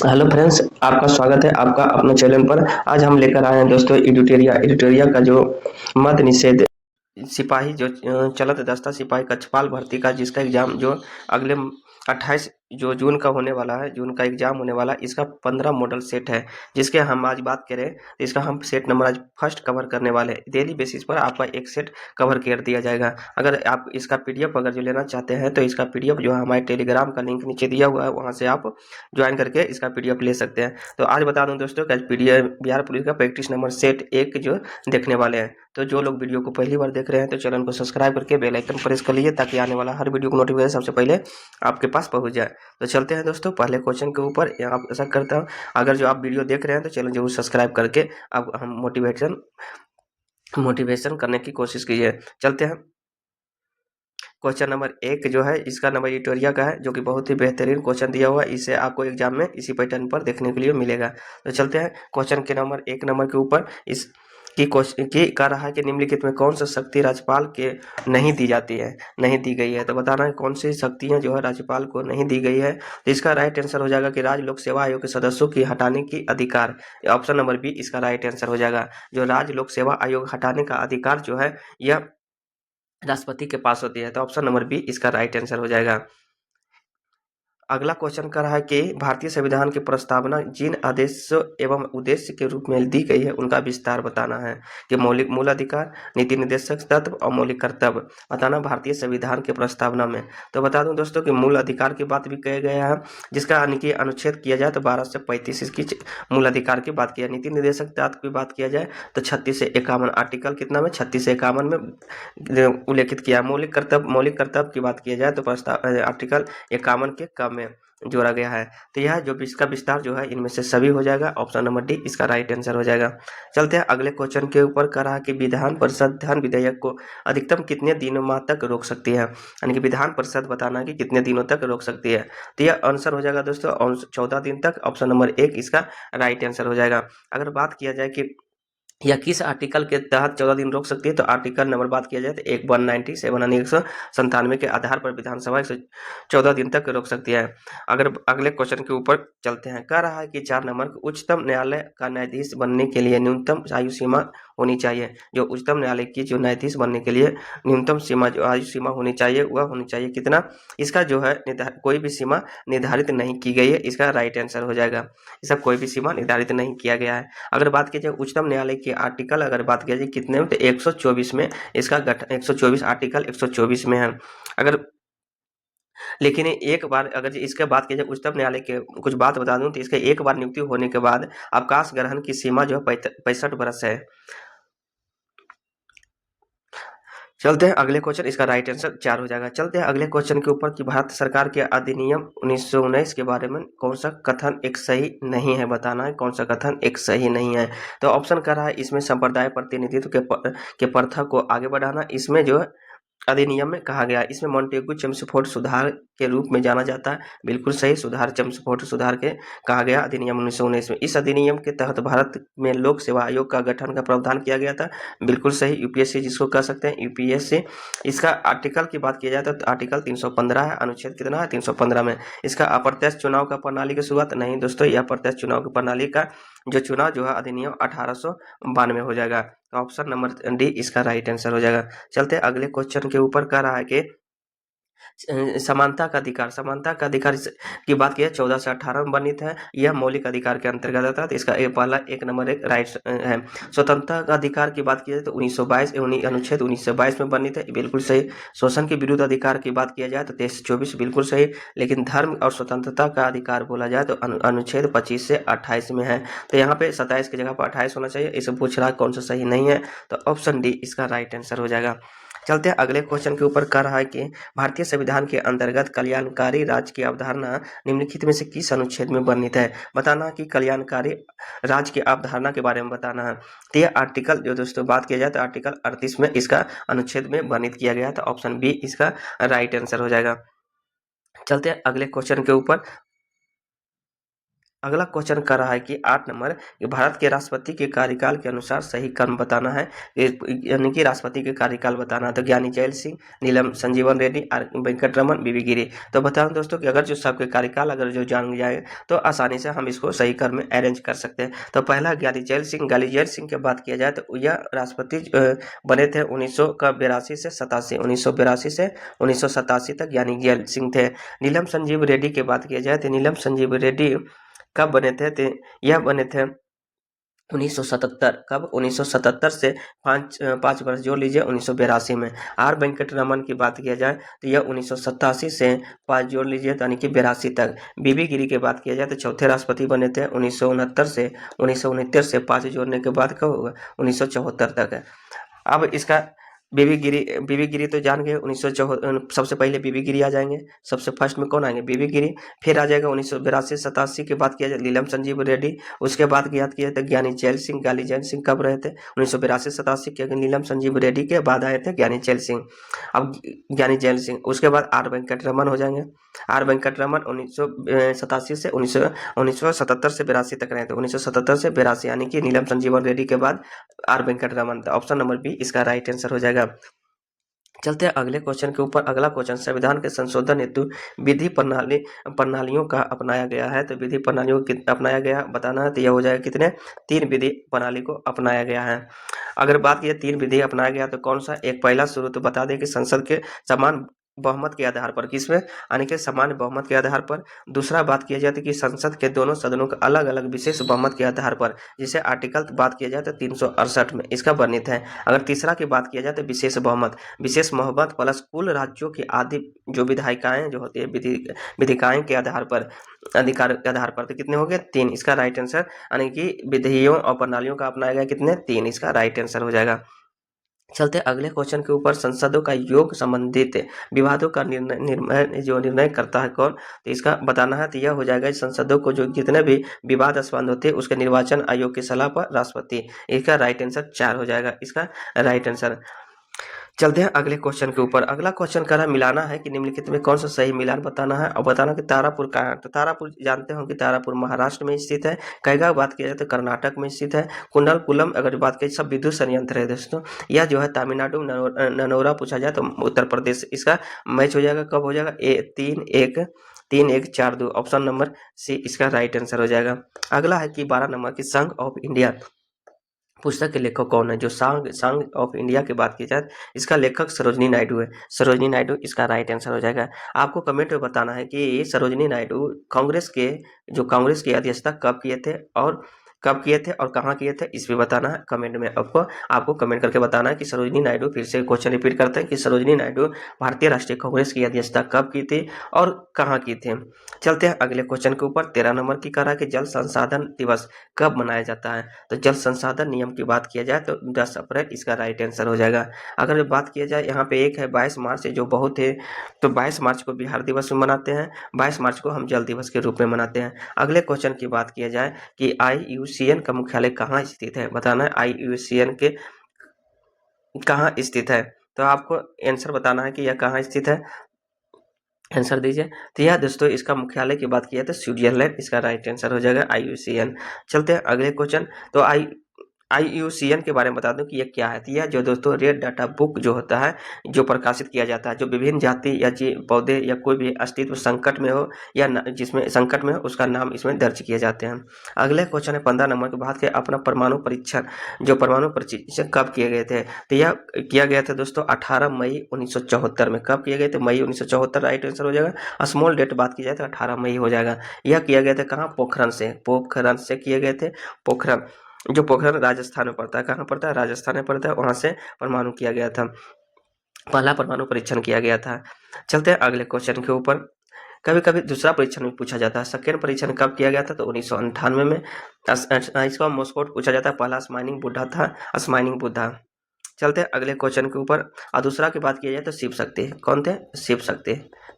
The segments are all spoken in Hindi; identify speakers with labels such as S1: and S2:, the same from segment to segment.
S1: हेलो फ्रेंड्स, आपका स्वागत है आपका अपने चैनल पर। आज हम लेकर आए हैं दोस्तों एडिटोरिया एडिटोरिया का जो मद्य निषेध सिपाही जो चलत दस्ता सिपाही कक्षपाल भर्ती का जिसका एग्जाम जो अगले 28 जो जून का होने वाला है, जून का एग्जाम होने वाला है, इसका 15 मॉडल सेट है जिसके हम आज बात करें तो इसका हम सेट नंबर आज फर्स्ट कवर करने वाले हैं। डेली बेसिस पर आपका एक सेट कवर कर दिया जाएगा। अगर आप इसका पीडीएफ अगर जो लेना चाहते हैं तो इसका पीडीएफ जो है हमारे टेलीग्राम का लिंक नीचे दिया हुआ है, वहां से आप ज्वाइन करके इसका पीडीएफ ले सकते हैं। तो आज बता दूं दोस्तों कि आज पीडीएफ बिहार पुलिस का प्रैक्टिस नंबर सेट 1 जो देखने वाले हैं। तो जो लोग वीडियो को पहली बार देख रहे हैं तो चैनल को सब्सक्राइब करके बेल आइकन प्रेस कर लीजिए ताकि आने वाला हर वीडियो को नोटिफिकेशन सबसे पहले आपके पास पहुंच जाए। तो चलते हैं दोस्तों पहले क्वेश्चन के ऊपर। यहाँ ऐसा करता हूँ, अगर जो आप वीडियो देख रहे हैं तो चैनल जरूर सब्सक्राइब करके अब हम मोटिवेशन करने की कोशिश कीजिए। चलते हैं क्वेश्चन नंबर 1 जो है इसका नंबर एडिटोरिया का है, जो कि बहुत ही बेहतरीन क्वेश्चन दिया हुआ है। इसे आपको एग्जाम में इसी पैटर्न पर देखने के लिए मिलेगा। तो चलते हैं क्वेश्चन के नंबर 1 नंबर के ऊपर। इस की क्वेश्चन की कह रहा है कि निम्नलिखित में कौन सा शक्ति राज्यपाल के नहीं दी जाती है, नहीं दी गई है। तो बताना है कौन सी शक्तियां जो है राज्यपाल को नहीं दी गई है। तो इसका राइट आंसर हो जाएगा कि राज्य लोक सेवा आयोग के सदस्यों की हटाने की अधिकार। ऑप्शन नंबर बी इसका राइट आंसर हो जाएगा। जो राज्य लोक सेवा आयोग हटाने का अधिकार जो है यह राष्ट्रपति के पास होती है। तो ऑप्शन नंबर बी इसका राइट आंसर हो जाएगा। अगला क्वेश्चन कर रहा है कि भारतीय संविधान की प्रस्तावना जिन आदेशों एवं उद्देश्य के रूप में दी गई है उनका विस्तार बताना है। कि मौलिक मूल अधिकार, नीति निर्देशक तत्व और मौलिक कर्तव्य बताना भारतीय संविधान के प्रस्तावना में। तो बता दूं दोस्तों कि मूल अधिकार की बात भी कहा गया है, जिसका यानी कि अनुच्छेद किया जाए तो 12 से 35 इसकी मूल अधिकार की बात किया। नीति निर्देशक तत्व की बात किया जाए तो 36 से 51 आर्टिकल कितना में 36 से 51 में उल्लेखित किया। मौलिक कर्तव्य की बात किया जाए तो प्रस्ताव आर्टिकल 51 के क में जोड़ा गया है। तो यह जो इसका विस्तार जो है इनमें से सभी हो जाएगा। ऑप्शन नंबर डी इसका राइट आंसर हो जाएगा। चलते हैं अगले क्वेश्चन के ऊपर। कर रहा है कि विधान परिषद धन विधेयक को अधिकतम कितने दिनों तक रोक सकती है, यानी कि विधान परिषद बताना है कि कितने दिनों तक रोक सकती है। तो यह आंसर हो जाएगा दोस्तों 14 दिन तक। ऑप्शन नंबर 1 इसका राइट आंसर हो जाएगा। अगर बात किया जाए कि या किस आर्टिकल के तहत 14 दिन रोक सकती है, तो आर्टिकल नंबर बात किया जाए तो 197 यानी 197 के आधार पर विधानसभा 114 दिन तक रोक सकती है। अगर अगले क्वेश्चन के ऊपर चलते हैं। कह रहा है कि 4 नंबर उच्चतम न्यायालय का न्यायाधीश बनने के लिए न्यूनतम आयु सीमा होनी चाहिए। जो उच्चतम न्यायालय की जो न्यायाधीश बनने के लिए न्यूनतम सीमा जो आयु सीमा होनी चाहिए वह होनी चाहिए कितना। इसका जो है कोई भी सीमा निर्धारित नहीं की गई है। इसका राइट आंसर हो जाएगा। इसका कोई भी सीमा निर्धारित नहीं किया गया है। अगर बात की जाए उच्चतम न्यायालय के आर्टिकल अगर बात किया जाए कितने में, तो 124 में इसका गठन 124 आर्टिकल 124 में है। अगर लेकिन एक बार अगर इसके बात की जाए उच्चतम न्यायालय के कुछ बात बता दूं तो इसके एक बार नियुक्ति होने के बाद अवकाश ग्रहण की सीमा जो है 65 वर्ष है। चलते हैं अगले क्वेश्चन, इसका राइट आंसर 4 हो जाएगा। चलते हैं अगले क्वेश्चन के ऊपर कि भारत सरकार के अधिनियम 1919 के बारे में कौन सा कथन एक सही नहीं है। बताना है कौन सा कथन एक सही नहीं है। तो ऑप्शन कर रहा है इसमें संप्रदाय प्रतिनिधित्व के प्रथा को आगे बढ़ाना। इसमें जो अधिनियम में कहा गया, इसमें मॉन्टेगू चेम्सफोर्ड सुधार के रूप में जाना जाता है। बिल्कुल सही, सुधार चेम्सफोर्ड सुधार के कहा गया अधिनियम 1919 में। इस अधिनियम के तहत भारत में लोक सेवा आयोग का गठन का प्रावधान किया गया था। बिल्कुल सही, यूपीएससी जिसको कह सकते हैं यूपीएससी। इसका आर्टिकल की बात की जाए तो आर्टिकल 315 है, अनुच्छेद कितना है 315 में। इसका अप्रत्यक्ष चुनाव का प्रणाली की शुरुआत नहीं दोस्तों, यह अप्रत्यक्ष चुनाव की प्रणाली का जो चुनाव जो है अधिनियम 1892 हो जाएगा। तो ऑप्शन नंबर डी इसका राइट आंसर हो जाएगा। चलते अगले क्वेश्चन के ऊपर। कह रहा है कि समानता का अधिकार की बात की 14 से 18 में वर्णित है। यह मौलिक अधिकार के अंतर्गत आता है। तो इसका पहला 1 नंबर एक राइट है। स्वतंत्रता का अधिकार की बात की जाए तो 1922 अनुच्छेद 1922 में वर्णित है। बिल्कुल सही। शोषण के विरुद्ध अधिकार की बात किया जाए तो 23-24 बिल्कुल सही। लेकिन धर्म और स्वतंत्रता का अधिकार बोला जाए तो अनुच्छेद 25 से 28 में है। तो यहाँ पे 27 की जगह पर 28 होना चाहिए। इसे पूछ रहा है कौन सा सही नहीं है, तो ऑप्शन डी इसका राइट आंसर हो जाएगा। चलते हैं अगले क्वेश्चन के ऊपर। कह रहा है कि भारतीय संविधान के अंतर्गत कल्याणकारी राज्य की अवधारणा निम्नलिखित में से किस अनुच्छेद में वर्णित है। बताना कि कल्याणकारी राज्य की अवधारणा के बारे में बताना है। तो यह आर्टिकल जो दोस्तों बात किया जाए तो आर्टिकल 38 में इसका अनुच्छेद में वर्णित किया गया। तो ऑप्शन बी इसका राइट आंसर हो जाएगा। चलते हैं अगले क्वेश्चन के ऊपर। अगला क्वेश्चन कर रहा है कि 8 नंबर कि भारत के राष्ट्रपति के कार्यकाल के अनुसार सही क्रम बताना है, यानी कि राष्ट्रपति के कार्यकाल बताना है। तो ज्ञानी जैल सिंह, नीलम संजीवन रेड्डी, आर वेंकट रमन, बीबी गिरी। तो बता दें दोस्तों कि अगर जो सबके कार्यकाल अगर जो जान जाए तो आसानी से हम इसको सही क्रम में अरेंज कर सकते हैं। तो पहला ज्ञानी जैल सिंह। ज्ञानी जैल सिंह की बात किया जाए तो यह राष्ट्रपति बने थे 1982 से 87, 1982 से 1987 तक ज्ञानी जैल सिंह थे। नीलम संजीव रेड्डी की बात किया जाए तो नीलम संजीव रेड्डी कब बने थे? तो यह बने थे 1977। कब? 1977 से 5 वर्ष जोड़ लीजिए 1982 में। आर वेंकट रमन की बात किया जाए तो यह 1987 से 5 जोड़ लीजिए यानी कि 82 तक। बीबी गिरी की बात किया जाए तो चौथे राष्ट्रपति बने थे 1969 से 5 जोड़ने के बाद कब होगा? 1974 तक। अब इसका बीबी गिरी तो जान गए 1974। सबसे पहले बीबी गिरी आ जाएंगे, सबसे फर्स्ट में कौन आएंगे? बीबी गिरी। फिर आ जाएगा 1982 87 की बात किया जाए नीलम संजीव रेड्डी। उसके बाद याद किया तो ज्ञानी जैल सिंह। ज्ञानी जैल सिंह कब रहे थे? 1982 87 के। नीलम संजीव रेड्डी के बाद आए थे ज्ञानी जैल सिंह। अब ज्ञानी जैल सिंह, उसके बाद आर वेंकट रमन हो जाएंगे। आर वेंकट रमन 1987 से 1977 से 82 तक रहे थे। 1977 से 82 यानी कि नीलम संजीवन रेड्डी के बाद R Venkat Raman. Option number B इसका राइट आंसर हो जाएगा। चलते हैं अगले क्वेश्चन के ऊपर। अगला क्वेश्चन संविधान के संशोधन हेतु विधि प्रणालियों का अपनाया गया है। तो विधि प्रणालियों को अपनाया गया बताना है। तो यह हो जाएगा कितने? 3 विधि प्रणाली को अपनाया गया है। अगर बात की 3 विधि अपनाया गया तो कौन सा? एक पहला शुरू तो बता दें कि संसद के समान बहुमत के आधार पर, किसमें? यानी कि सामान्य बहुमत के आधार पर। दूसरा बात किया जाए तो कि संसद के दोनों सदनों का अलग अलग विशेष बहुमत के आधार पर, जिसे आर्टिकल बात किया जाए तो 368 में इसका वर्णित है। अगर तीसरा की बात किया जाए तो विशेष बहुमत प्लस कुल राज्यों की आदि जो विधायिकाएं जो होती है विधिकाएं के आधार पर, अधिकार के आधार पर, तो कितने हो गए? 3। इसका राइट आंसर यानी कि विधियों और प्रणालियों का अपनाया गया कितने? 3। इसका राइट आंसर हो जाएगा। चलते अगले क्वेश्चन के ऊपर। संसदों का योग संबंधित विवादों का निर्णय करता है कौन? तो इसका बताना है। तो यह हो जाएगा संसदों को जो जितने भी विवादास्पद होते हैं उसके निर्वाचन आयोग की सलाह पर राष्ट्रपति। इसका राइट आंसर 4 हो जाएगा इसका राइट आंसर। चलते हैं अगले क्वेश्चन के ऊपर। अगला क्वेश्चन कह रहा मिलाना है कि निम्नलिखित में कौन सा सही मिलान बताना है और बताना कि तारापुर कहाँ है। तो तारापुर जानते हो कि तारापुर महाराष्ट्र में स्थित है। कैगा बात किया जाए तो कर्नाटक में स्थित है। कुंडलकुलम अगर बात करें सब विद्युत संयंत्र है दोस्तों। यह जो है तमिलनाडु ननौरा पूछा जाए तो उत्तर प्रदेश। इसका मैच हो जाएगा कब हो जाएगा? 3-1-4-2 ऑप्शन नंबर सी इसका राइट आंसर हो जाएगा। अगला है कि 12 नंबर की संघ ऑफ इंडिया पुस्तक के लेखक कौन है? जो संघ ऑफ इंडिया की बात की जाए इसका लेखक सरोजनी नायडू है। सरोजनी नायडू इसका राइट आंसर हो जाएगा। आपको कमेंट में बताना है कि सरोजनी नायडू कांग्रेस की अध्यक्षता कब किए थे और कहाँ किए थे, इस भी बताना है कमेंट में। आपको कमेंट करके बताना है कि सरोजनी नायडू, फिर से क्वेश्चन रिपीट करते हैं कि सरोजनी नायडू भारतीय राष्ट्रीय कांग्रेस की अध्यक्षता कब की थी और कहाँ की थी। चलते हैं अगले क्वेश्चन के ऊपर। 13 नंबर की कह रहा है कि जल संसाधन दिवस कब मनाया जाता है। तो जल संसाधन नियम की बात किया जाए तो 10 अप्रैल इसका राइट आंसर हो जाएगा। अगर बात किया जाए यहाँ पे एक है 22 मार्च जो बहुत है, तो 22 मार्च को बिहार दिवस में मनाते हैं, 22 मार्च को हम जल दिवस के रूप में मनाते हैं। अगले क्वेश्चन की बात किया जाए कि IUCN का मुख्यालय कहाँ स्थित है, बताना है IUCN के कहाँ स्थित है। तो आपको आंसर बताना है कि यह कहाँ स्थित है, आंसर दीजिए। तो यह दोस्तों इसका मुख्यालय की बात किया तो स्विट्जरलैंड इसका राइट आंसर हो जाएगा IUCN। चलते हैं अगले क्वेश्चन। तो IUCN के बारे में बता दूं कि यह क्या है। तो यह जो दोस्तों रेड डाटा बुक जो होता है, जो प्रकाशित किया जाता है, जो विभिन्न जाति या पौधे या कोई भी अस्तित्व संकट में हो या जिसमें संकट में हो उसका नाम इसमें दर्ज किए जाते हैं। अगले क्वेश्चन है 15 नंबर के बाद के अपना परमाणु परीक्षण कब किए गए थे। तो यह किया गया था दोस्तों 18 मई 1974 में। कब किए गए थे? मई 1974 राइट आंसर हो जाएगा। स्मॉल डेट बात की जाए तो 18 मई हो जाएगा। यह किया गया था कहाँ? पोखरण से किए गए थे। पोखरण राजस्थान में पड़ता है। कहाँ पड़ता है? राजस्थान में पड़ता है। वहां से परमाणु किया गया था, पहला परमाणु परीक्षण किया गया था। चलते हैं अगले क्वेश्चन के ऊपर। कभी कभी दूसरा परीक्षण भी पूछा जाता है। सेकेंड परीक्षण कब किया गया था? तो 1998 में। इसका मॉस्को पूछा जाता है। पहला स्माइनिंग बुद्धा था, स्माइनिंग बुद्धा। चलते हैं अगले क्वेश्चन के ऊपर। और दूसरा की बात की जाए तो शिव शक्ति। कौन थे? शिव शक्ति।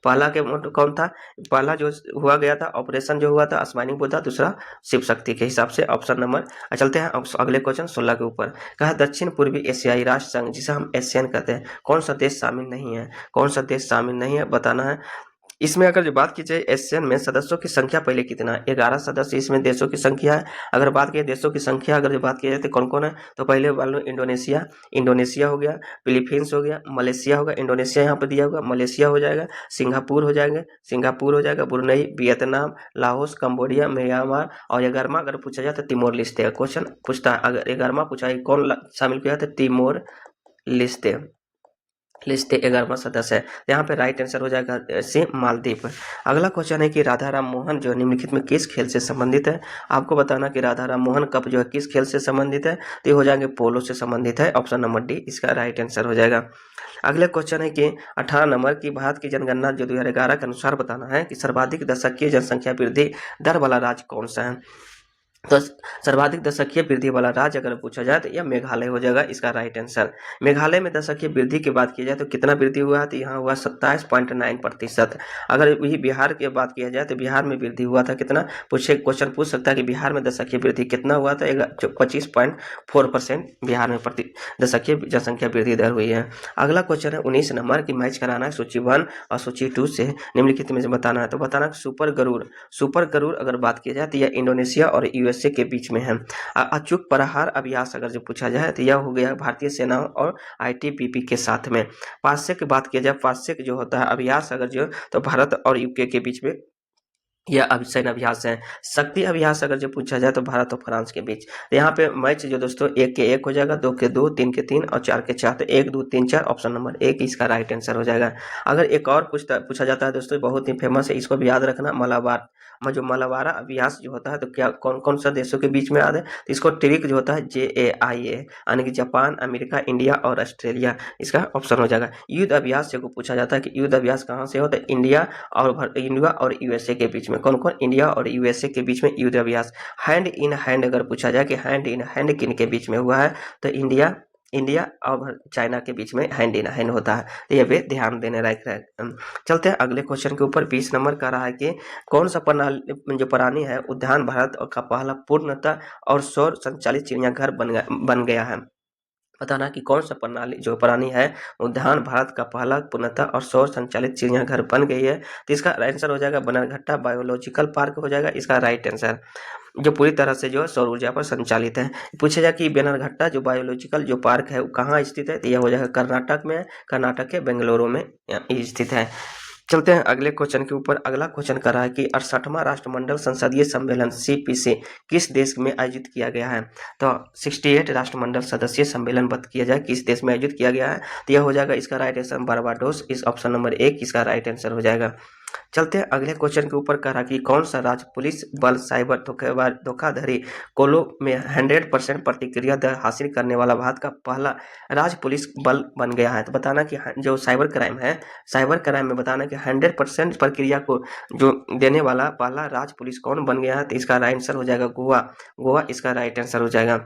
S1: पहला के कौन था? पहला जो हुआ गया था ऑपरेशन जो हुआ था स्माइनिंग बुद्धा, दूसरा शिव शक्ति के हिसाब से ऑप्शन नंबर। चलते हैं अगले क्वेश्चन 16 के ऊपर। कहा दक्षिण पूर्वी एशियाई राष्ट्र संघ जिसे हम एशियन कहते हैं, कौन सा देश शामिल नहीं है? बताना है इसमें अगर जो बात की जाए एशियन में सदस्यों की संख्या पहले कितना है, 11 सदस्य इसमें देशों की संख्या है। अगर बात की देशों की संख्या अगर जो बात की जाए तो कौन कौन है, तो पहले मान लो इंडोनेशिया हो गया, फिलीपींस हो गया, मलेशिया होगा, इंडोनेशिया यहाँ पर दिया होगा, मलेशिया हो जाएगा, सिंगापुर हो जाएगा, Brunei, Vietnam, Laos, Cambodia, Myanmar और 11वां अगर पूछा जाए तो तिमोर लिस्ते। क्वेश्चन पूछता है अगर 11वां पूछा है कौन शामिल किया तो तिमोर लिस्ते 11वां सदस्य है। यहाँ पे राइट आंसर हो जाएगा सी मालदीव। अगला क्वेश्चन है कि राधा राम मोहन जो निम्नलिखित में किस खेल से संबंधित है। आपको बताना कि राधा राम मोहन कप जो है किस खेल से संबंधित है, तो ये हो जाएंगे पोलो से संबंधित है। ऑप्शन नंबर डी इसका राइट आंसर हो जाएगा। अगले क्वेश्चन है कि 18 नंबर की भारत की जनगणना जो 2011 के अनुसार बताना है कि सर्वाधिक दशकीय जनसंख्या वृद्धि दर वाला राज्य कौन सा है। तो सर्वाधिक दशकीय वृद्धि वाला राज्य अगर पूछा जाए तो यह मेघालय हो जाएगा, इसका राइट आंसर। मेघालय में दशकीय वृद्धि की बात की जाए तो कितना वृद्धि हुआ है, तो यहाँ हुआ 27.9%। अगर वही बिहार की बात किया जाए तो बिहार में वृद्धि हुआ था कितना, क्वेश्चन पूछ सकता है कि बिहार में दशकीय वृद्धि कितना हुआ था, 25.4% बिहार में प्रति दशकीय जनसंख्या वृद्धि दर हुई है। अगला क्वेश्चन है 19 नंबर की मैच कराना है सूची 1 और सूची 2 से निम्नलिखित में से बताना है। तो बताना सुपर गरुड़ अगर बात की जाए तो यह इंडोनेशिया और यूएसए के बीच में है। अचूक प्रहार अभ्यास अगर जो पूछा जाए तो यह हो गया भारतीय सेना और आईटीबीपी के साथ में। पास्से की बात की जाए, पास्से जो होता है अभ्यास अगर जो, तो भारत और यूके के बीच में यह सैन्य अभ्यास है। शक्ति अभ्यास अगर जो पूछा जाए तो भारत और फ्रांस के बीच। तो यहाँ पे मैच जो दोस्तों 1 के 1 हो जाएगा, 2 के 2, 3 के 3 और 4 के 4। तो 1 2 3 4 ऑप्शन नंबर 1 इसका राइट आंसर हो जाएगा। अगर एक और पूछा जाता है दोस्तों, बहुत ही फेमस है, इसको भी याद रखना, मलाबार जो मलाबारा अभ्यास जो होता है तो क्या कौन कौन सा देशों के बीच में याद है, तो इसको ट्रिक जो होता है JAIA यानी कि जापान, अमेरिका, इंडिया और ऑस्ट्रेलिया, इसका ऑप्शन हो जाएगा। युद्ध अभ्यास को पूछा जाता है कि युद्ध अभ्यास कहाँ से होता है, इंडिया और यूएसए के बीच में। कौन कौन, इंडिया और यूएसए के बीच में युद्ध अभ्यास। हैंड इन हैंड अगर पूछा जाए कि हैंड इन हैंड किन के बीच में हुआ है, तो इंडिया और चाइना के बीच में हैंड इन हैंड होता है। तो ये भी ध्यान देने लायक है। चलते हैं अगले क्वेश्चन के ऊपर। 20 नंबर का रहा है कि कौन सा जो प्राणी है उद्यान भारत का पहला पूर्णतः और सौर संचालित चिड़ियाघर बन गया है। बताना कि कौन सा जो प्राणी है उद्यान भारत का पहला पूर्णतः और सौर संचालित चिड़ियाघर बन गई है, तो इसका आंसर हो जाएगा बनरघट्टा बायोलॉजिकल पार्क हो जाएगा, इसका राइट आंसर, जो पूरी तरह से जो है सौर ऊर्जा पर संचालित है। पूछा जाए कि बनरघट्टा जो बायोलॉजिकल जो पार्क है वो कहाँ स्थित है, तो यह हो जाएगा कर्नाटक में, कर्नाटक के बेंगलुरु में स्थित है। चलते हैं अगले क्वेश्चन के ऊपर। अगला क्वेश्चन कर रहा है कि 68वां राष्ट्रमंडल संसदीय सम्मेलन CPC किस देश में आयोजित किया गया है। तो 68 राष्ट्रमंडल सदस्यीय सम्मेलन बात किया जाए किस देश में आयोजित किया गया है, तो यह हो जाएगा इसका राइट आंसर बारबाडोस, इस ऑप्शन नंबर 1 इसका राइट आंसर हो जाएगा। चलते हैं अगले क्वेश्चन के ऊपर। कहा कि कौन सा राज्य पुलिस बल साइबर धोखाधड़ी कोलो में 100% प्रतिक्रिया दर हासिल करने वाला भारत का पहला राज्य पुलिस बल बन गया है। तो बताना कि जो साइबर क्राइम में बताना कि 100% प्रक्रिया को जो देने वाला पहला राज्य पुलिस कौन बन गया है, तो इसका राइट आंसर हो जाएगा गोवा इसका राइट आंसर हो जाएगा।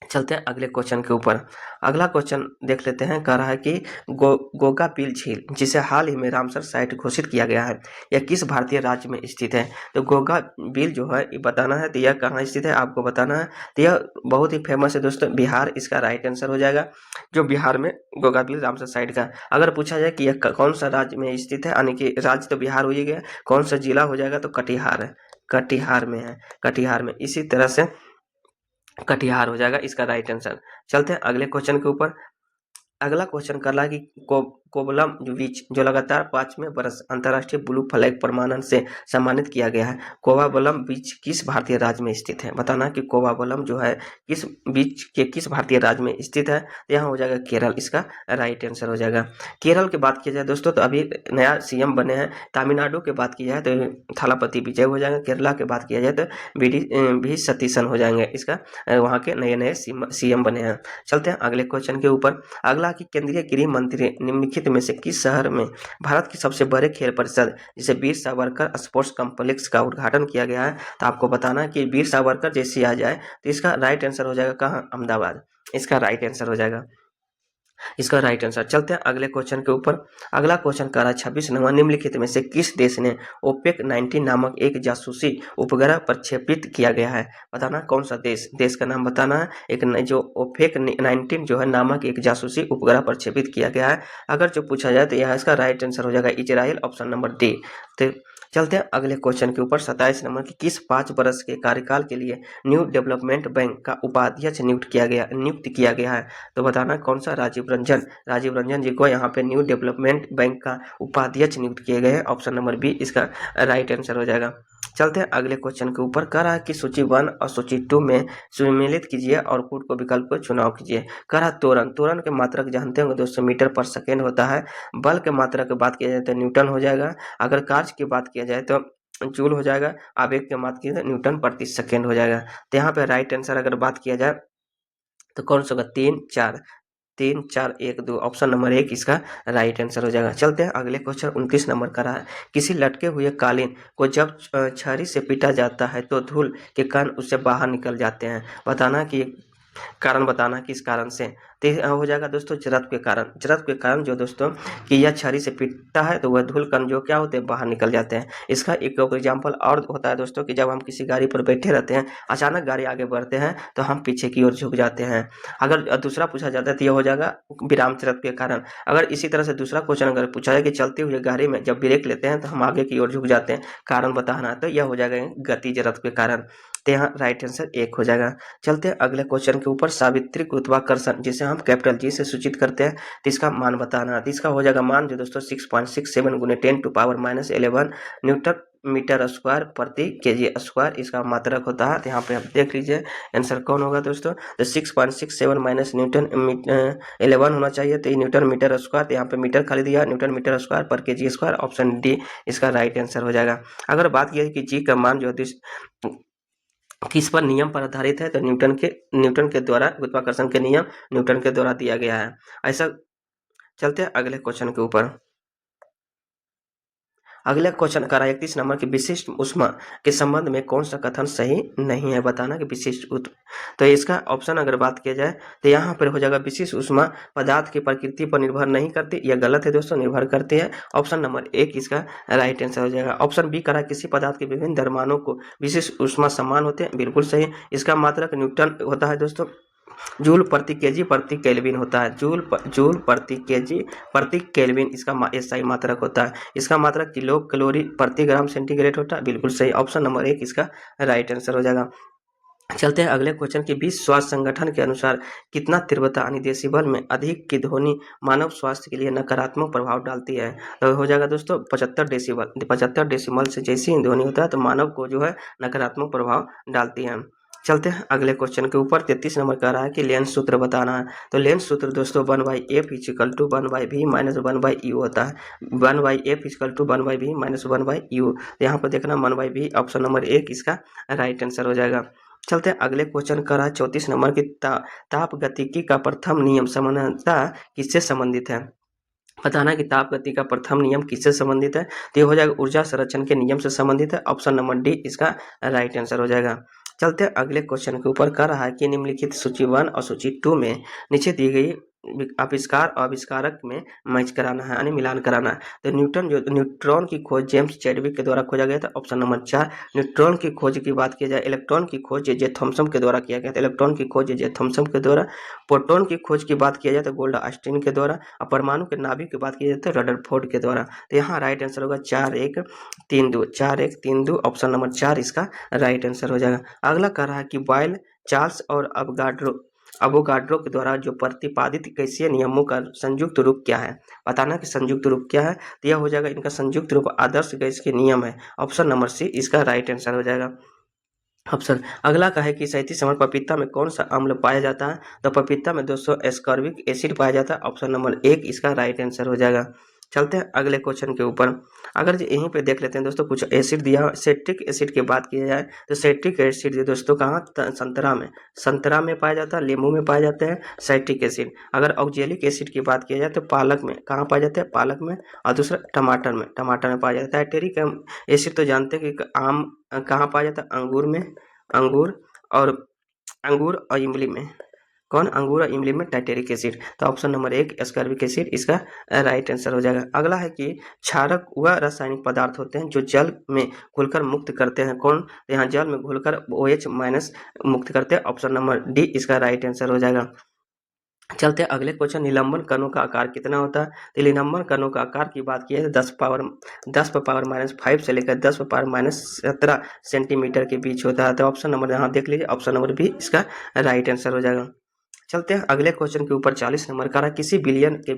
S1: चलते हैं अगले क्वेश्चन के ऊपर। अगला क्वेश्चन देख लेते हैं। कह रहा है कि गोगा बिल झील जिसे हाल ही में रामसर साइट घोषित किया गया है, यह किस भारतीय राज्य में स्थित है। तो गोगा बिल जो है ये बताना है, तो यह कहाँ स्थित है आपको बताना है। तो यह बहुत ही फेमस है दोस्तों, बिहार इसका राइट आंसर हो जाएगा। जो बिहार में गोगा बिल रामसर साइट का अगर पूछा जाए कि यह कौन सा राज्य में स्थित है, यानी कि राज्य तो बिहार हो ही गया, कौन सा जिला हो जाएगा, तो कटिहार में है, कटिहार में। इसी तरह से कटिहार हो जाएगा इसका राइट आंसर। चलते हैं अगले क्वेश्चन के ऊपर। अगला क्वेश्चन कर रहा है कि कोवलम बीच जो लगातार 5वें वर्ष अंतर्राष्ट्रीय ब्लू फ्लैग प्रमाणन से सम्मानित किया गया है, कोवाबलम बीच किस भारतीय राज्य में स्थित है। बताना कि कोवाबलम जो है किस बीच के किस भारतीय राज्य में स्थित है, यहाँ हो जाएगा केरल, इसका राइट आंसर हो जाएगा। केरल की बात की जाए दोस्तों तो अभी नया CM बने हैं। तमिलनाडु की बात की जाए तो थालापति विजय हो जाएंगे। केरला की बात किया जाए तो वी सतीशन हो जाएंगे, इसका वहाँ के नए CM बने हैं। चलते हैं अगले क्वेश्चन के ऊपर। अगला कि केंद्रीय गृह मंत्री निम्नलिखित में से किस शहर में भारत की सबसे बड़े खेल परिषद जिसे वीर सावरकर स्पोर्ट्स कॉम्प्लेक्स का उद्घाटन किया गया है। तो आपको बताना है कि वीर सावरकर जैसे आ जाए तो इसका राइट आंसर हो जाएगा कहाँ, अहमदाबाद, इसका राइट आंसर हो जाएगा। इसका राइट आंसर। चलते हैं अगले क्वेश्चन के ऊपर। अगला क्वेश्चन कह रहा है 26 नंबर, निम्नलिखित में से किस देश ने ओपेक 19 नामक एक जासूसी उपग्रह प्रक्षेपित किया गया है? बताना कौन सा देश का नाम बताना है। एक जो ओपेक 19 जो है नामक एक जासूसी उपग्रह प्रक्षेपित किया गया है। अगर जो पूछा जाए तो यहाँ इसका राइट आंसर हो जाएगा इजराइल, ऑप्शन नंबर डी। तो चलते हैं अगले क्वेश्चन के ऊपर। 27 नंबर की किस 5 वर्ष के कार्यकाल के लिए न्यू डेवलपमेंट बैंक का उपाध्यक्ष नियुक्त किया गया है? तो बताना कौन सा। राजीव रंजन जी को यहाँ पे न्यू डेवलपमेंट बैंक का उपाध्यक्ष नियुक्त किए गए हैं, ऑप्शन नंबर बी इसका राइट आंसर हो जाएगा। चलते हैं अगले क्वेश्चन के ऊपर। कह रहा है कि सूची 1 और सूची 2 में सम्मिलित कीजिए और पूर्ण को विकल्प को चुनाव कीजिए। कह रहा त्वरण के मात्रक जानते होंगे दोस्तों, मीटर पर सेकेंड होता है। बल के मात्रक की बात किया जाए तो न्यूटन हो जाएगा। अगर कार्य की बात किया जाए तो जूल हो जाएगा। आवेग की बात की जाए न्यूटन प्रति सेकेंड हो जाएगा। तो यहाँ पे राइट आंसर अगर बात किया जाए तो कौन सा होगा, 3, 4, 3, 4, 1, 2, ऑप्शन नंबर 1 इसका राइट आंसर हो जाएगा। चलते हैं अगले क्वेश्चन 29 नंबर का रहा है। किसी लटके हुए कालीन को जब छड़ी से पीटा जाता है तो धूल के कण उससे बाहर निकल जाते हैं। बताना कि कारण बताना किस कारण से। तो हो जाएगा दोस्तों जड़त्व के कारण जो दोस्तों कि यह छड़ी से पीटता है तो वह धूल कण जो क्या होते हैं, बाहर निकल जाते हैं। इसका एक एग्जाम्पल और होता है दोस्तों कि जब हम किसी गाड़ी पर बैठे रहते हैं, अचानक गाड़ी आगे बढ़ते हैं तो हम पीछे की ओर झुक जाते हैं। अगर दूसरा पूछा जाता है तो यह हो जाएगा विराम जड़त्व के कारण। अगर इसी तरह से दूसरा क्वेश्चन अगर पूछा जाए कि चलती हुई गाड़ी में जब ब्रेक लेते हैं तो हम आगे की ओर झुक जाते हैं, कारण बताना, तो यह हो जाएगा गति जड़त्व के कारण। तो यहाँ राइट आंसर 1 हो जाएगा। चलते हैं अगले क्वेश्चन के ऊपर। सावित्री गुरुत्वाकर्षण जिसे हम कैपिटल जी से सूचित करते हैं, तो इसका मान बताना। तो इसका हो जाएगा मान जो दोस्तों 6.67 × 10⁻11 न्यूटन मीटर स्क्वायर प्रति केजी स्क्वायर इसका मात्रक होता है। तो यहाँ पे आप देख लीजिए आंसर कौन होगा दोस्तों। तो 6.67 माइनस न्यूटन 11 होना चाहिए, तो न्यूटन मीटर स्क्वायर, तो यहाँ पे मीटर खाली दिया, न्यूटन मीटर स्क्वायर पर केजी स्क्वायर, ऑप्शन डी इसका राइट आंसर हो जाएगा। अगर बात की कि जी का मान जो किस पर नियम पर आधारित है, तो न्यूटन के द्वारा गुरुत्वाकर्षण के नियम न्यूटन के द्वारा दिया गया है ऐसा। चलते हैं अगले क्वेश्चन के ऊपर। अगला क्वेश्चन का 31 नंबर की विशिष्ट ऊष्मा के संबंध में कौन सा कथन सही नहीं है। बताना कि विशिष्ट तो इसका ऑप्शन अगर बात किया जाए तो यहाँ पर हो जाएगा विशिष्ट ऊष्मा पदार्थ की प्रकृति पर निर्भर नहीं करती। यह गलत है दोस्तों, निर्भर करती है। ऑप्शन नंबर 1 इसका राइट आंसर हो जाएगा। ऑप्शन बी करा किसी पदार्थ के विभिन्न द्रव्यमानों को विशिष्ट ऊष्मा समान होते हैं, बिल्कुल सही। इसका मात्रक न्यूटन होता है दोस्तों। जूल प्रति केजी प्रति केल्विन होता है। जूल प्रति केजी प्रति केल्विन इसका SI मात्रक होता है। इसका मात्रक किलो कैलोरी प्रति ग्राम सेंटीग्रेड होता है, बिल्कुल सही। ऑप्शन नंबर 1 इसका राइट आंसर हो जाएगा। चलते हैं अगले क्वेश्चन की। विश्व स्वास्थ्य संगठन के अनुसार कितना तीव्रता यानी डेसिबल में अधिक की ध्वनि मानव स्वास्थ्य के लिए नकारात्मक प्रभाव डालती है। तो हो जाएगा दोस्तों 75 डेसिबल। 75 डेसिबल से जैसी ही ध्वनि होता है तो मानव को जो है नकारात्मक प्रभाव डालती है। चलते हैं अगले क्वेश्चन के ऊपर। 33 नंबर कह रहा है कि लेंस सूत्र बताना है। तो लेंस सूत्र दोस्तों 1/f = 1/v - 1/u होता है। 1/f = 1/v - 1/u। यहाँ पर देखना 1/v, ऑप्शन नंबर 1 इसका राइट आंसर हो जाएगा। चलते हैं अगले क्वेश्चन का रहा 34 नंबर की ताप गतिकी का प्रथम नियम सामान्यतः किससे संबंधित है। बताना कि ताप गति का प्रथम नियम किससे संबंधित है। तो ये हो जाएगा ऊर्जा संरक्षण के नियम से संबंधित है, ऑप्शन नंबर डी इसका राइट आंसर हो जाएगा। चलते हैं अगले क्वेश्चन के ऊपर। कह रहा है कि निम्नलिखित सूची 1 और सूची 2 में नीचे दी गई आविष्कार और आविष्कारक में मैच कराना है यानी मिलान कराना है। तो न्यूट्रॉन की खोज जेम्स चैडविक के द्वारा खोजा गया था, ऑप्शन नंबर 4। न्यूट्रॉन की खोज की बात की जाए, इलेक्ट्रॉन की खोज जे थॉमसन के द्वारा किया गया था, इलेक्ट्रॉन की खोज जे थॉमसन के द्वारा। प्रोटॉन की खोज की बात किया जाए तो गोल्ड ऑस्टिन के द्वारा, और परमाणु के नाभिक की बात की जाए तो रदरफोर्ड के द्वारा। तो यहाँ राइट आंसर होगा 4-1-3-2 ऑप्शन नंबर 4 इसका राइट आंसर हो जाएगा। अगला कह रहा है कि बॉयल, चार्ल्स और अवोगाड्रो के द्वारा जो प्रतिपादित गैसीय नियमों का संयुक्त रूप क्या है। बताना कि संयुक्त रूप क्या है। तो यह हो जाएगा इनका संयुक्त रूप आदर्श गैस के नियम है, ऑप्शन नंबर सी इसका राइट आंसर हो जाएगा। ऑप्शन अगला का है कि 37 नंबर पपीता में कौन सा अम्ल पाया जाता है। तो पपीता में दोस्तों एस्कॉर्बिक एसिड पाया जाता है, ऑप्शन नंबर 1 इसका राइट आंसर हो जाएगा। चलते हैं अगले क्वेश्चन के ऊपर। अगर यहीं पे देख लेते हैं दोस्तों, कुछ एसिड दिया, सेट्रिक एसिड की बात की जाए तो सेट्रिक एसिड दोस्तों कहाँ, संतरा में पाया जाता है, नींबू में पाया जाता है सेट्रिक एसिड। अगर ऑक्जेलिक एसिड की बात की जाए तो पालक में कहाँ पाया जाता है, पालक में, और दूसरा टमाटर में पाया जाता है। टायटेरिक एसिड तो जानते हैं कि आम कहाँ पाया जाता है, अंगूर और इमली में। कौन? अंगूर और इमली में टाइटेरिक एसिड। तो ऑप्शन नंबर 1 एस्कॉर्बिक एसिड इसका राइट आंसर हो जाएगा। अगला है कि क्षारक वह रासायनिक पदार्थ होते हैं जो जल में घुलकर मुक्त करते हैं। कौन? यहाँ जल में घुलकर OH- मुक्त करते हैं। ऑप्शन नंबर डी इसका राइट आंसर हो जाएगा। चलते हैं अगले क्वेश्चन, निलंबन कणों का आकार कितना होता है? तो निलंबन कणों का आकार की बात की है 10 पावर -5 से लेकर 10 पावर -17 सेंटीमीटर के बीच होता है। तो ऑप्शन नंबर यहाँ देख लीजिए, ऑप्शन नंबर बी इसका राइट आंसर हो जाएगा। चलते हैं अगले क्वेश्चन के ऊपर। 40 नंबर का किसी बिलियन के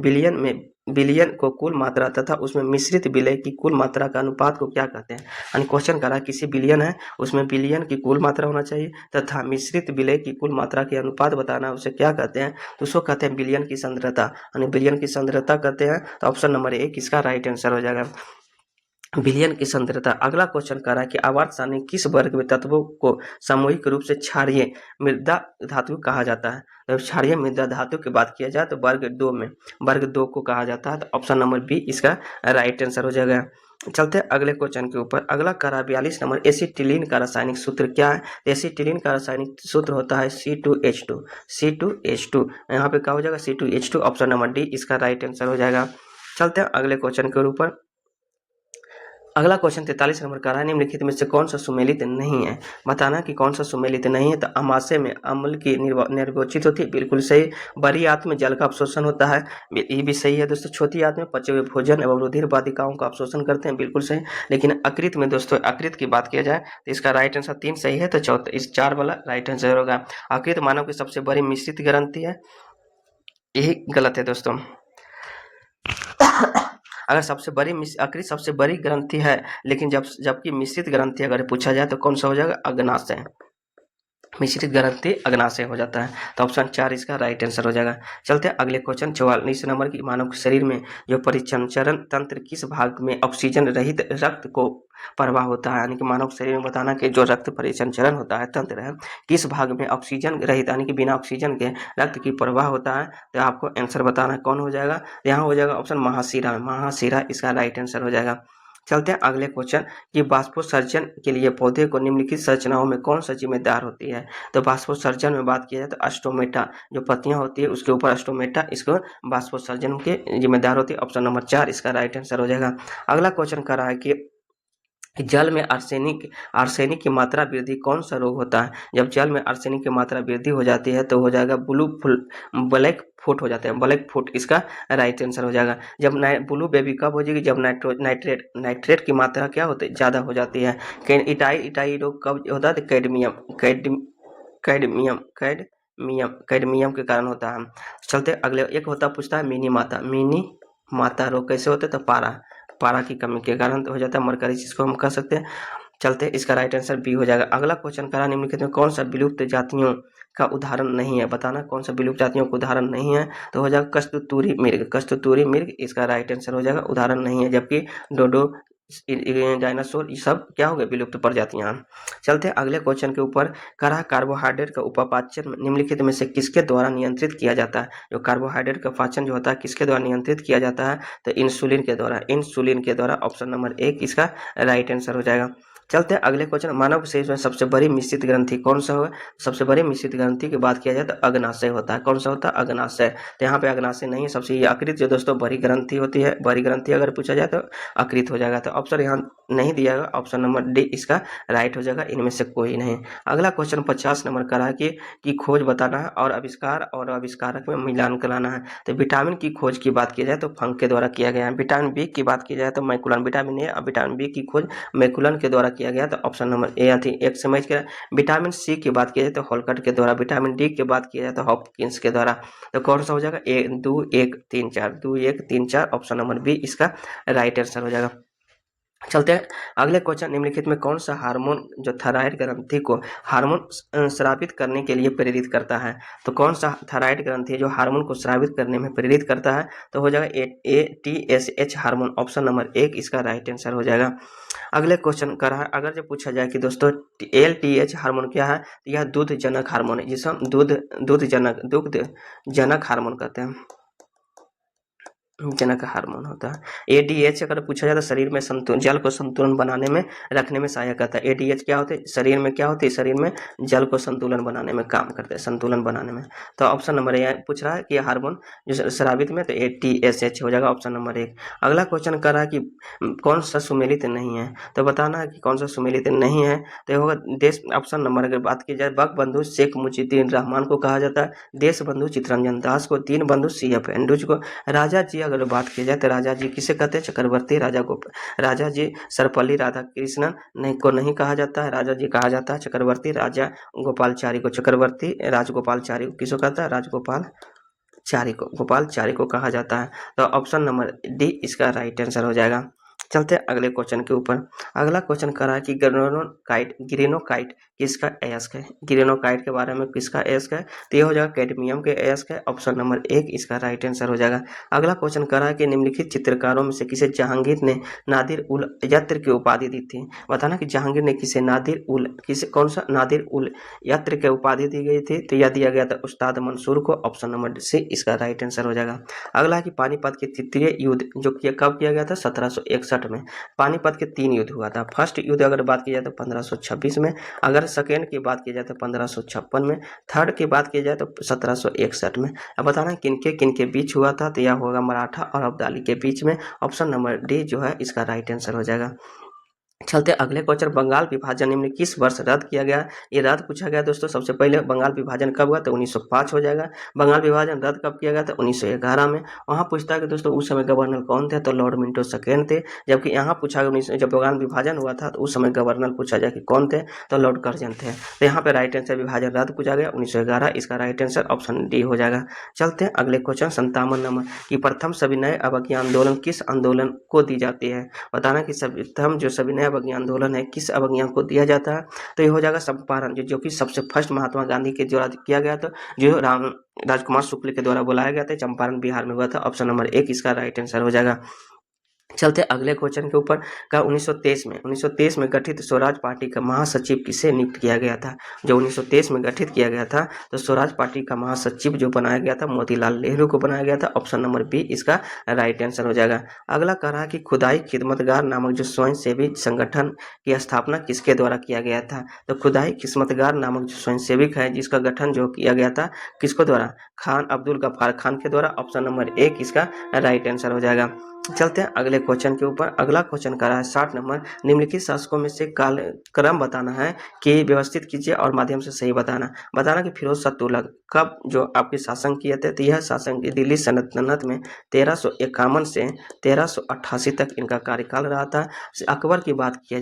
S1: बिलियन में बिलियन को कुल मात्रा तथा उसमें मिश्रित विलय की कुल मात्रा का अनुपात को क्या कहते हैं? यानी क्वेश्चन करा किसी बिलियन है, उसमें बिलियन की कुल मात्रा होना चाहिए तथा मिश्रित विलय की कुल मात्रा के अनुपात बताना, उसे क्या कहते हैं? तो उसको कहते हैं बिलियन की सांद्रता, यानी बिलियन की सांद्रता कहते हैं। तो ऑप्शन नंबर 1 इसका राइट आंसर हो जाएगा, बिलियन की सांद्रता। अगला क्वेश्चन कह रहा है कि आवर्त सारणी किस वर्ग में तत्वों को सामूहिक रूप से क्षारीय मृदा धातु कहा जाता है? जब क्षारीय मृदा धातु की बात किया जाए तो वर्ग 2 में, वर्ग 2 को कहा जाता है। तो ऑप्शन नंबर बी इसका राइट आंसर हो जाएगा। चलते हैं अगले क्वेश्चन के ऊपर। अगला कह रहा है 42 नंबर, एसिटिलीन का रासायनिक सूत्र क्या है? एसिटिलीन का रासायनिक सूत्र होता है C2H2। C2H2 यहाँ पे क्या हो जाएगा? C2H2। ऑप्शन नंबर डी इसका राइट आंसर हो जाएगा। चलते हैं अगले क्वेश्चन के ऊपर। अगला क्वेश्चन 43 नंबर का है, निम्नलिखित में से कौन सा सुमेलित नहीं है? बताना कि कौन सा सुमेलित नहीं है। तो अमाशय में अम्ल की निर्वोचित होती है, बिल्कुल सही। बड़ी आंत में जल का अवशोषण होता है, ये भी सही है दोस्तों। छोटी आंत में पचे हुए भोजन एवं रुधिर वादिकाओं का अवशोषण करते हैं, बिल्कुल सही। लेकिन अकृत में दोस्तों, अकृत की बात किया जाए तो इसका राइट आंसर 3 सही है, तो चौथा इस 4 वाला राइट आंसर होगा। अकृत मानव की सबसे बड़ी मिश्रित ग्रंथि है, यही गलत है दोस्तों। अगर अकृत सबसे बड़ी ग्रंथि है, लेकिन जबकि मिश्रित ग्रंथि अगर पूछा जाए तो कौन सा हो जाएगा? अग्नाशय। मिश्रित ग्रंथि अग्नाशय हो जाता है। तो ऑप्शन 4 इसका राइट आंसर हो जाएगा। चलते हैं अगले क्वेश्चन 44 नंबर की, मानव शरीर में जो परिसंचरण तंत्र किस भाग में ऑक्सीजन रहित रक्त को प्रवाह होता है? यानी कि मानव शरीर में बताना कि जो रक्त परिसंचरण होता है तंत्र है, किस भाग में ऑक्सीजन रहित यानी कि बिना ऑक्सीजन के रक्त की प्रवाह होता है? तो आपको आंसर बताना कौन हो जाएगा? यहाँ हो जाएगा ऑप्शन महाशिरा। महाशिरा इसका राइट आंसर हो जाएगा। चलते हैं अगले क्वेश्चन कि बाष्पोत्सर्जन के लिए पौधे को निम्नलिखित संरचनाओं में कौन सा जिम्मेदार होती है? तो बाष्पोत्सर्जन में बात किया जाए तो अस्टोमेटा, जो पत्तियां होती है उसके ऊपर अस्टोमेटा इसको बाष्पोत्सर्जन के जिम्मेदार होती है। ऑप्शन नंबर 4 इसका राइट आंसर हो जाएगा। अगला क्वेश्चन कर रहा है कि जल में आर्सेनिक की मात्रा वृद्धि कौन सा रोग होता है? जब जल में आर्सेनिक की मात्रा वृद्धि हो जाती है तो हो जाएगा ब्लैक फुट हो जाता है, ब्लैक फुट इसका राइट आंसर हो जाएगा। जब ब्लू बेबी कब हो जाएगी? जब नाइट्रेट की मात्रा क्या होती है? ज़्यादा हो जाती है। इटाई रोग कब होता है? तो कैडमियम के कारण होता है। चलते अगले एक होता पूछता है मिनी माता रोग कैसे होता है? तो पारा की कमी के कारण हो जाता है, मरकरी जिसको हम कह सकते हैं। चलते इसका राइट आंसर बी हो जाएगा। अगला क्वेश्चन करा निम्नलिखित में कौन सा विलुप्त जातियों का उदाहरण नहीं है? बताना कौन सा विलुप्त जातियों का उदाहरण नहीं है। तो हो जाएगा कस्तूरी मृग इसका राइट आंसर हो जाएगा, उदाहरण नहीं है। जबकि डोडो डायनासोर ये सब क्या हो गए? विलुप्त प्रजातियां। चलते हैं अगले क्वेश्चन के ऊपर। करा कार्बोहाइड्रेट का उपापाचन निम्नलिखित में से किसके द्वारा नियंत्रित किया जाता है? जो कार्बोहाइड्रेट का पाचन जो होता है किसके द्वारा नियंत्रित किया जाता है? तो इंसुलिन के द्वारा। ऑप्शन नंबर 1 इसका राइट आंसर हो जाएगा। चलते हैं अगले क्वेश्चन, मानव शरीर में सबसे बड़ी मिश्रित ग्रंथि कौन सा है? सबसे बड़ी मिश्रित ग्रंथि की बात किया जाए तो अग्नाशय होता है। कौन सा होता है? अग्नाशय। तो यहाँ पे अग्नाशय नहीं है, सबसे ये अकृत जो दोस्तों बड़ी ग्रंथि होती है, बड़ी ग्रंथि अगर पूछा जाए तो अकृत हो जाएगा। तो ऑप्शन यहाँ नहीं दिया गया, ऑप्शन नंबर डी इसका राइट हो जाएगा, इनमें से कोई नहीं। अगला क्वेश्चन 50 नंबर का है कि खोज बताना है और आविष्कार और आविष्कारक में मिलान कराना है। तो विटामिन की खोज की बात की जाए तो फंक के द्वारा किया गया है। विटामिन बी की बात की जाए तो मैकुलन, विटामिन ए और विटामिन बी की खोज मैकुलन के द्वारा किया गया। तो ऑप्शन नंबर ए थी, एक समझ के। विटामिन सी की बात की जाए तो हॉलकट के द्वारा। विटामिन डी की बात की जाए तो हॉपकिंस के द्वारा। तो कौन सा हो जाएगा? 2 1 3 4 2 1 3 4 ऑप्शन नंबर बी इसका राइट आंसर हो जाएगा। चलते हैं अगले क्वेश्चन, निम्नलिखित में कौन सा हार्मोन जो थायराइड ग्रंथि को हार्मोन स्रावित करने के लिए प्रेरित करता है? तो कौन सा थायराइड ग्रंथि जो हार्मोन को स्रावित करने में प्रेरित करता है? तो हो जाएगा ATSH हार्मोन। ऑप्शन नंबर 1 इसका राइट आंसर हो जाएगा। अगले क्वेश्चन का है, अगर जो पूछा जाए कि दोस्तों LTH हार्मोन क्या है? तो यह दूध जनक हार्मोन है, जिसे हम दूध जनक हार्मोन कहते हैं। जनक हार्मोन होता है। एडीएच अगर पूछा जाता है शरीर में संतुलन, जल को संतुलन बनाने में रखने में सहायक करता है। एडीएच क्या होते हैं, शरीर में क्या होती है, शरीर में जल को संतुलन बनाने में काम करते हैं, संतुलन बनाने में। तो ऑप्शन नंबर ए पूछ रहा है कि हार्मोन जो स्रावित में, तो एटीएसएच हो जाएगा ऑप्शन नंबर 1। अगला क्वेश्चन कर रहा है कि कौन सा सुमेलित नहीं है, तो बताना है कि कौन सा सुमेलित नहीं है। तो ये होगा देश, ऑप्शन नंबर अगर बात की जाए, बंधु शेख मुजीबुर रहमान को कहा जाता है, देश बंधु चित्तरंजन दास को, दीन बंधु CF एंड्रूज को, राजा जी अगर बात की जाए तो राजा जी किसे कहते हैं, चक्रवर्ती राजा जी सर्वपल्ली राधाकृष्णन नहीं कहा जाता है, राजा जी कहा जाता है चक्रवर्ती राजा गोपालचारी को, चक्रवर्ती राजगोपालचारी को किसको कहता है, गोपालचारी को कहा जाता है। तो ऑप्शन नंबर डी इसका राइट आंसर हो जाएगा। चलते हैं अगले क्वेश्चन के ऊपर। अगला क्वेश्चन कर रहा है कि ग्रेनोकाइट किसका अयस्क है, ग्रेनोकाइट के बारे में किसका अयस्क है, तो ये हो जाएगा कैडमियम के अयस्क है, ऑप्शन नंबर 1 इसका राइट आंसर हो जाएगा। अगला क्वेश्चन कर रहा है कि निम्नलिखित चित्रकारों में से किसे जहांगीर ने नादिर उल यत्र की उपाधि दी थी। बताना कि जहांगीर ने कौन सा नादिर उल यत्र की उपाधि दी गई थी, तो यह दिया गया था उस्ताद मंसूर को, ऑप्शन नंबर सी इसका राइट आंसर हो जाएगा। अगला है कि पानीपत के तृतीय युद्ध जो कब किया गया था, 1761 में। पानीपत के 3 युद्ध हुआ था। फर्स्ट युद्ध अगर बात की जाए तो 1526 में, अगर सेकेंड की बात की जाए तो 1556 में, थर्ड की बात की जाए तो 1761 में। अब बताना किनके बीच हुआ था, तो यह होगा मराठा और अब्दाली के बीच में, ऑप्शन नंबर डी जो है इसका राइट आंसर हो जाएगा। चलते अगले क्वेश्चन, बंगाल विभाजन निम्न किस वर्ष रद्द किया गया, ये रद्द पूछा गया दोस्तों। सबसे पहले बंगाल विभाजन कब हुआ, तो 1905 हो जाएगा। बंगाल विभाजन रद्द कब किया गया था, 1911 में। वहाँ पूछता है कि दोस्तों उस समय गवर्नर कौन थे, तो लॉर्ड मिंटो सेकेंड थे। जबकि यहाँ पूछा गया जब बंगाल विभाजन हुआ था तो उस समय गवर्नर पूछा जाए कि कौन थे, तो लॉर्ड कर्जन थे। तो यहाँ पे राइट आंसर विभाजन रद्द पूछा गया 1911, इसका राइट आंसर ऑप्शन डी हो जाएगा। चलते हैं अगले क्वेश्चन 57 नंबर की प्रथम सविनय अवज्ञा आंदोलन किस आंदोलन को दी जाती है। बताना कि प्रथम जो सविनय अवज्ञा आंदोलन है किस अवज्ञा को दिया जाता है, तो ये हो जाएगा चंपारण, जो कि सबसे फर्स्ट महात्मा गांधी के द्वारा किया गया था, जो राजकुमार शुक्ल के द्वारा बुलाया गया था, चंपारण बिहार में हुआ था, ऑप्शन नंबर 1 इसका राइट आंसर हो जाएगा। चलते अगले क्वेश्चन के ऊपर का 1923 में गठित स्वराज पार्टी का महासचिव किसे नियुक्त किया गया था। जो 1923 में गठित किया गया था तो स्वराज पार्टी का महासचिव जो बनाया गया था मोतीलाल नेहरू को बनाया गया था, ऑप्शन नंबर बी इसका राइट आंसर हो जाएगा। अगला कह रहा है कि खुदाई खिदमतगार नामक जो स्वयंसेवी संगठन की स्थापना किसके द्वारा किया गया था। तो खुदाई खिदमतगार नामक जो स्वयंसेविक है जिसका गठन जो किया गया था किसको द्वारा, खान अब्दुल गफ्फार खान के द्वारा, ऑप्शन नंबर 1 इसका राइट आंसर हो जाएगा। चलते हैं अगले क्वेश्चन के ऊपर। अगला क्वेश्चन कर रहा है 60 नंबर, निम्नलिखित शासकों में से कालक्रम बताना है कि व्यवस्थित कीजिए और माध्यम से सही बताना कि फिरोज शाह तुगलक कब जो आपके शासन किए थे, तो यह शासन की दिल्ली सल्तनत में 1351 से 1388 तक इनका कार्यकाल रहा था। अकबर की बात किया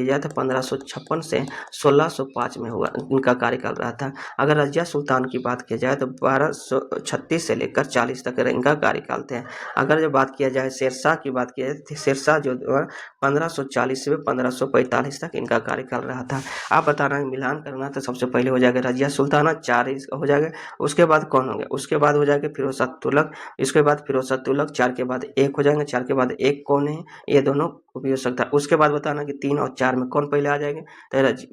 S1: जाए तो 1556 से 1605 में हुआ इनका कार्यकाल रहा था। अगर रजिया सुल्तान की बात किया जाए तो 1236 से लेकर 40 तक इनका कार्यकाल थे। अगर जो बात किया जाए शेरशाह की बात किया जाए, शेरशाह जो 1540 से 1545 तक इनका कार्यकाल रहा था। आप बताना मिलान करना तो सबसे पहले हो जाएगा रजिया सुल्ताना 4 हो जाएगा, उसके बाद कौन हो गया, उसके बाद हो जाएगा फिरोज शाह तुगलक, इसके बाद फिरोज शाह तुगलक 4 के बाद 1 हो जाएंगे, 4 के बाद 1 कौन है, ये दोनों भी हो सकता है। उसके बाद बताना कि 3 और 4 में कौन पहले आ जाएंगे, तो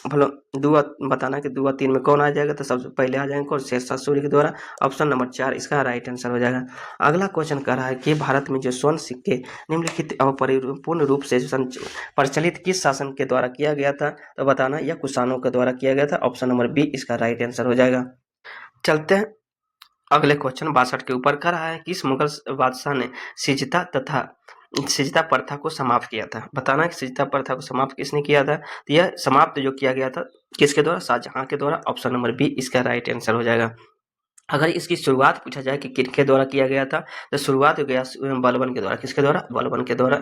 S1: भलो 2 बताना कि 2 और 3 में कौन आ जाएगा, तो सबसे पहले आ जाएंगे शेरशाह सूरी के द्वारा, ऑप्शन नंबर 4 इसका राइट आंसर हो जाएगा। अगला क्वेश्चन कर रहा है कि भारत में जो स्वर्ण सिक्के निम्नलिखित परिपूर्ण रूप से प्रचलित किस शासन के द्वारा किया गया था, तो बताना यह कुषाणों के द्वारा किया गया था, ऑप्शन नंबर बी इसका राइट आंसर हो जाएगा। चलते हैं अगले क्वेश्चन 62 के ऊपर कर रहा है किस मुगल बादशाह ने सिजदा प्रथा को समाप्त किया था। बताना कि सिजदा प्रथा को समाप्त किसने किया था, तो यह समाप्त जो किया गया था किसके द्वारा, शाहजहां के द्वारा, ऑप्शन नंबर बी इसका राइट आंसर हो जाएगा। अगर इसकी शुरुआत पूछा जाए कि किसके द्वारा किया गया था, तो शुरुआत हो गया बलबन के द्वारा, किसके द्वारा, बलबन के द्वारा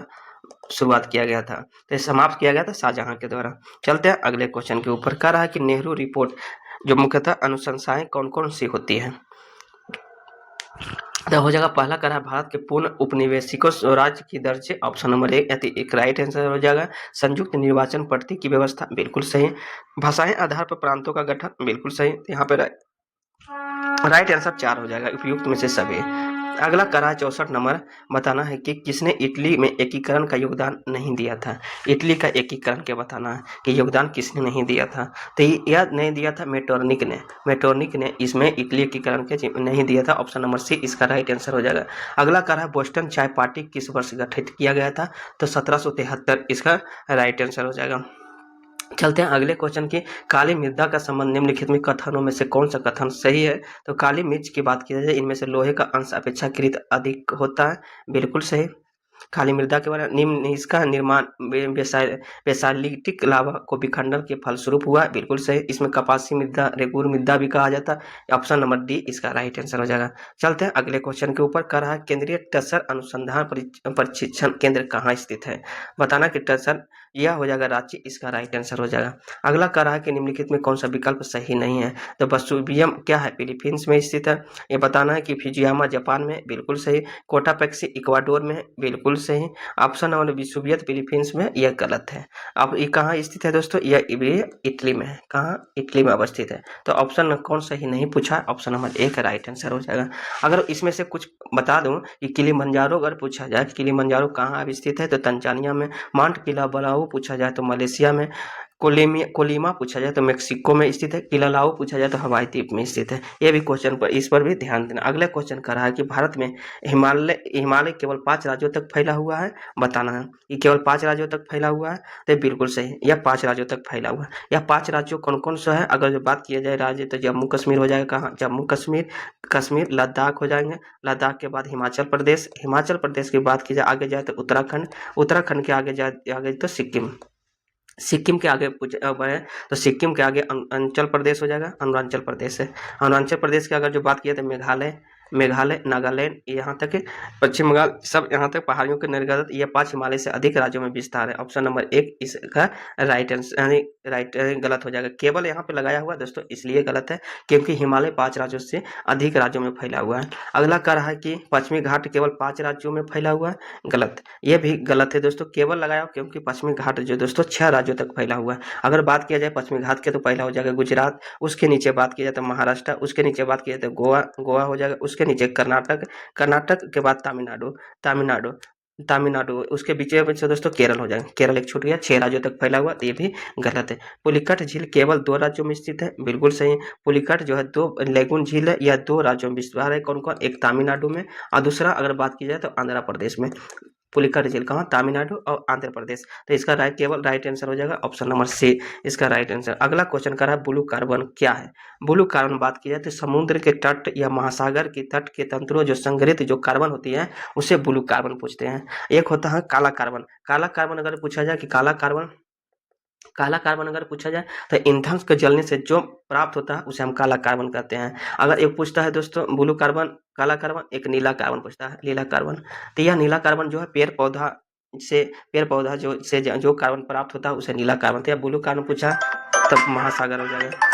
S1: शुरुआत किया गया था, तो समाप्त किया गया था शाहजहां के द्वारा। चलते हैं अगले क्वेश्चन के ऊपर। कह रहा है कि नेहरू रिपोर्ट जो मुख्यतः अनुशंसाएं कौन कौन सी होती है, तो हो जाएगा पहला कह रहा है भारत के पूर्ण उपनिवेशिकों स्वराज्य की दर्जे, ऑप्शन नंबर 1 एक राइट आंसर हो जाएगा। संयुक्त निर्वाचन पद्धति की व्यवस्था, बिल्कुल सही। भाषाएं आधार पर प्रांतों का गठन, बिल्कुल सही। यहाँ पे राइट आंसर 4 हो जाएगा, उपयुक्त में से सभी। अगला करा 64 नंबर, बताना है कि किसने इटली में एकीकरण का योगदान नहीं दिया था। इटली का एकीकरण के बताना है कि योगदान किसने नहीं दिया था। तो यह नहीं दिया था मेटरनिक ने। मेटरनिक ने इसमें इटली एकीकरण के नहीं दिया था। ऑप्शन नंबर सी इसका राइट आंसर हो जाएगा। अगला करा है बोस्टन चाय पार्टी किस वर्ष गठित किया गया था। तो 1773 इसका राइट आंसर हो जाएगा। चलते हैं अगले क्वेश्चन की। काली मृदा का संबंध निम्नलिखित में कथनों में से कौन सा कथन सही है। तो काली मिर्च की बात की जाए, इनमें से लोहे का अंश अपेक्षाकृत अधिक होता है, बिल्कुल सही। काली मृदा के बारे में निम्न इसका निर्माण बेसालिटिक लावा को विखंडन के फलस्वरूप हुआ, बिल्कुल सही। इसमें कपासी मृदा, रेगुर मृदा भी कहा जाता है। ऑप्शन नंबर डी इसका राइट आंसर हो जाएगा। चलते हैं अगले क्वेश्चन के ऊपर। कर रहा है केंद्रीय टसर अनुसंधान प्रशिक्षण केंद्र कहाँ स्थित है। बताना कि टसर यह हो जाएगा रांची, इसका राइट आंसर हो जाएगा। अगला कर रहा है कि निम्नलिखित में कौन सा विकल्प सही नहीं है। तो बसुबियम क्या है, फिलीपींस में स्थित है। ये बताना है कि फिजियामा जापान में, बिल्कुल सही। कोटापेक्सी इक्वाडोर में, बिल्कुल सही। ऑप्शन नंबर विसुवियत फिलीपींस में, यह गलत है। अब ये कहाँ स्थित है दोस्तों, यह इटली में है। कहाँ, इटली में अवस्थित है। तो ऑप्शन कौन सही नहीं पूछा, ऑप्शन नंबर ए का राइट आंसर हो जाएगा। अगर इसमें से कुछ बता दूं कि किलिमंजारो अगर पूछा जाए कि किलिमंजारो कहाँ स्थित है, तो तंजानिया में। माउंट किलाबराओ पूछा जाए तो मलेशिया में। कोलिमा पूछा जाए तो मेक्सिको में स्थित है। किलालाओ पूछा जाए तो हवाई द्वीप में स्थित है। ये भी क्वेश्चन पर, इस पर भी ध्यान देना। अगले क्वेश्चन कर रहा है कि भारत में हिमालय केवल 5 राज्यों तक फैला हुआ है। बताना है कि केवल 5 राज्यों तक फैला हुआ है। तो बिल्कुल सही, यह 5 राज्यों तक फैला हुआ है। यह 5 राज्यों कौन कौन सा है, अगर जो बात किया जाए राज्य, तो जम्मू कश्मीर हो जाएगा। कहाँ, जम्मू कश्मीर लद्दाख हो जाएंगे। लद्दाख के बाद हिमाचल प्रदेश की बात की जाए आगे जाए तो उत्तराखंड के आगे तो सिक्किम के आगे बढ़े तो सिक्किम के आगे अरुणाचल प्रदेश हो जाएगा। अरुणाचल प्रदेश है। अरुणाचल प्रदेश की अगर जो बात किया तो मेघालय, नागालैंड, यहाँ तक पश्चिम बंगाल, सब यहाँ तक पहाड़ियों के निर्गत, ये 5 हिमालय से अधिक राज्यों में विस्तार है। ऑप्शन नंबर 1 इसका राइट गलत हो जाएगा। केवल यहाँ पे लगाया हुआ दोस्तों इसलिए गलत है क्योंकि हिमालय 5 राज्यों से अधिक राज्यों में फैला हुआ है। अगला कह रहा है कि पश्चिमी घाट केवल 5 राज्यों में फैला हुआ है, गलत। ये भी गलत है दोस्तों, केवल लगाया क्योंकि पश्चिमी घाट जो दोस्तों 6 राज्यों तक फैला हुआ है। अगर बात किया जाए पश्चिमी घाट के तो पहला हो जाएगा गुजरात, उसके नीचे बात की जाए तो महाराष्ट्र, उसके नीचे बात की जाए तो गोवा हो जाएगा, उसके नीचे कर्नाटक के बाद तमिलनाडु, उसके बीच में से दोस्तों केरल हो जाएगा। केरल एक छूट गया, 6 राज्यों तक फैला हुआ, तो ये भी गलत है। पुलिकट झील केवल 2 राज्यों में स्थित है, बिल्कुल सही। पुलिकट जो है 2 लेगुन झील है, यह 2 राज्यों में विस्तार है। कौन कौन, एक तमिलनाडु में और दूसरा अगर बात की जाए तो आंध्र प्रदेश में। पुलिकट झील कहाँ, तमिलनाडु और आंध्र प्रदेश। तो इसका केवल राइट आंसर हो जाएगा ऑप्शन नंबर सी, इसका राइट आंसर। अगला क्वेश्चन कर रहा है ब्लू कार्बन क्या है। ब्लू कार्बन बात की जाए तो समुद्र के तट या महासागर के तट के तंत्रों जो संग्रहित जो कार्बन होती है उसे ब्लू कार्बन पूछते हैं। एक होता है काला कार्बन। काला कार्बन अगर पूछा जाए कि काला कार्बन अगर पूछा जाए तो ईंधन के जलने से जो प्राप्त होता है उसे हम काला कार्बन कहते हैं। अगर एक पूछता है दोस्तों ब्लू कार्बन, काला कार्बन, एक नीला कार्बन पूछता है, नीला कार्बन। तो यह नीला कार्बन जो है पेड़ पौधा जो कार्बन प्राप्त होता है उसे नीला कार्बन। तो यह ब्लू कार्बन पूछा तब महासागर हो जाएगा।